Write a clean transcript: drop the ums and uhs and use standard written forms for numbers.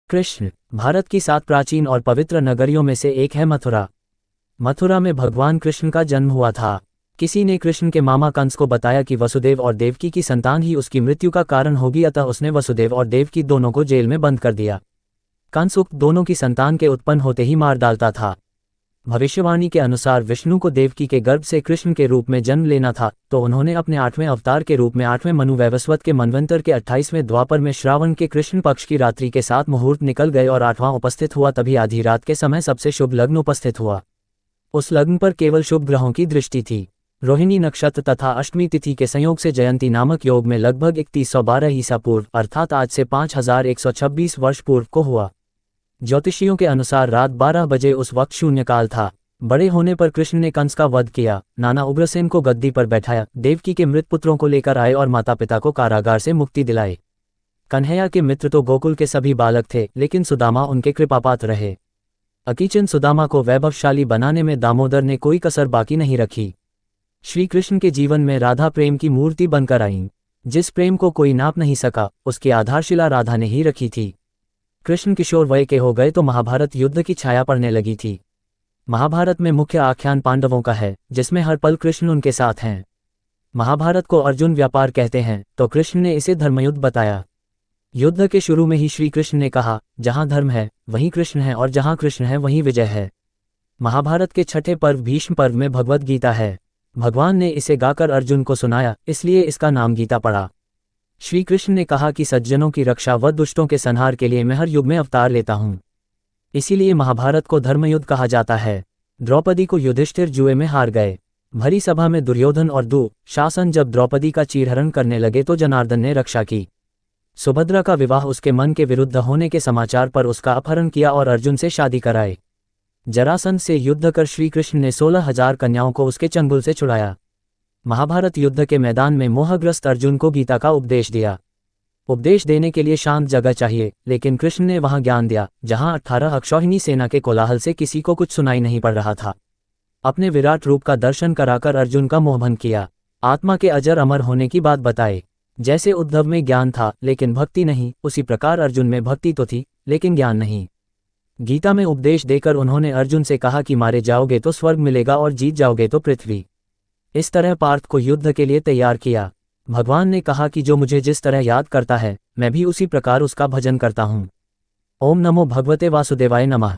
कृष्ण। भारत की 7 प्राचीन और पवित्र नगरियों में से एक है मथुरा। मथुरा में भगवान कृष्ण का जन्म हुआ था। किसी ने कृष्ण के मामा कंस को बताया कि वसुदेव और देवकी की संतान ही उसकी मृत्यु का कारण होगी, अतः उसने वसुदेव और देवकी दोनों को जेल में बंद कर दिया। कंस उक्त दोनों की संतान के उत्पन्न होते ही मार डालता था। भविष्यवाणी के अनुसार विष्णु को देवकी के गर्भ से कृष्ण के रूप में जन्म लेना था, तो उन्होंने अपने 8वें अवतार के रूप में 8वें मनु वैवस्वत के मनवंतर के 28वें द्वापर में श्रावण के कृष्ण पक्ष की रात्रि के 7 मुहूर्त निकल गए और 8वां उपस्थित हुआ, तभी आधी रात के समय सबसे शुभ लग्न उपस्थित हुआ। उस लग्न पर केवल शुभ ग्रहों की दृष्टि थी। रोहिणी नक्षत्र तथा अष्टमी तिथि के संयोग से जयंती नामक योग में लगभग 3112 ईसा पूर्व अर्थात आज से 5126 वर्ष पूर्व को हुआ। ज्योतिषियों के अनुसार रात 12 बजे उस वक्त शून्यकाल था। बड़े होने पर कृष्ण ने कंस का वध किया, नाना उग्रसेन को गद्दी पर बैठाया, देवकी के मृत पुत्रों को लेकर आए और माता पिता को कारागार से मुक्ति दिलाई। कन्हैया के मित्र तो गोकुल के सभी बालक थे, लेकिन सुदामा उनके कृपापात्र रहे। अकीचन सुदामा को वैभवशाली बनाने में दामोदर ने कोई कसर बाकी नहीं रखी। श्री कृष्ण के जीवन में राधा प्रेम की मूर्ति बनकर आईं। जिस प्रेम को कोई नाप नहीं सका, उसकी आधारशिला राधा ने ही रखी थी। कृष्ण किशोर वय के हो गए तो महाभारत युद्ध की छाया पड़ने लगी थी। महाभारत में मुख्य आख्यान पांडवों का है, जिसमें हर पल कृष्ण उनके साथ हैं। महाभारत को अर्जुन व्यापार कहते हैं, तो कृष्ण ने इसे धर्मयुद्ध बताया। युद्ध के शुरू में ही श्री कृष्ण ने कहा, जहां धर्म है वहीं कृष्ण है और जहां कृष्ण है वहीं विजय है। महाभारत के छठे पर्व भीष्म पर्व में भगवद गीता है। भगवान ने इसे गाकर अर्जुन को सुनाया, इसलिए इसका नाम गीता पड़ा। श्री कृष्ण ने कहा कि सज्जनों की रक्षा व दुष्टों के संहार के लिए मैं हर युग में अवतार लेता हूं। इसीलिए महाभारत को धर्मयुद्ध कहा जाता है। द्रौपदी को युधिष्ठिर जुए में हार गए। भरी सभा में दुर्योधन और दुःशासन जब द्रौपदी का चीरहरण करने लगे तो जनार्दन ने रक्षा की। सुभद्रा का विवाह उसके मन के विरुद्ध होने के समाचार पर उसका अपहरण किया और अर्जुन से शादी कराई। जरासंध से युद्ध कर श्री कृष्ण ने 16,000 कन्याओं को उसके चंगुल से छुड़ाया। महाभारत युद्ध के मैदान में मोहग्रस्त अर्जुन को गीता का उपदेश दिया। उपदेश देने के लिए शांत जगह चाहिए, लेकिन कृष्ण ने वहां ज्ञान दिया जहां 18 अक्षौहिणी सेना के कोलाहल से किसी को कुछ सुनाई नहीं पड़ रहा था। अपने विराट रूप का दर्शन कराकर अर्जुन का मोहभंग किया। आत्मा के अजर अमर होने की बात बताए। जैसे उद्धव में ज्ञान था लेकिन भक्ति नहीं, उसी प्रकार अर्जुन में भक्ति तो थी लेकिन ज्ञान नहीं। गीता में उपदेश देकर उन्होंने अर्जुन से कहा कि मारे जाओगे तो स्वर्ग मिलेगा और जीत जाओगे तो पृथ्वी। इस तरह पार्थ को युद्ध के लिए तैयार किया। भगवान ने कहा कि जो मुझे जिस तरह याद करता है, मैं भी उसी प्रकार उसका भजन करता हूँ। ओम नमो भगवते वासुदेवाय नमः।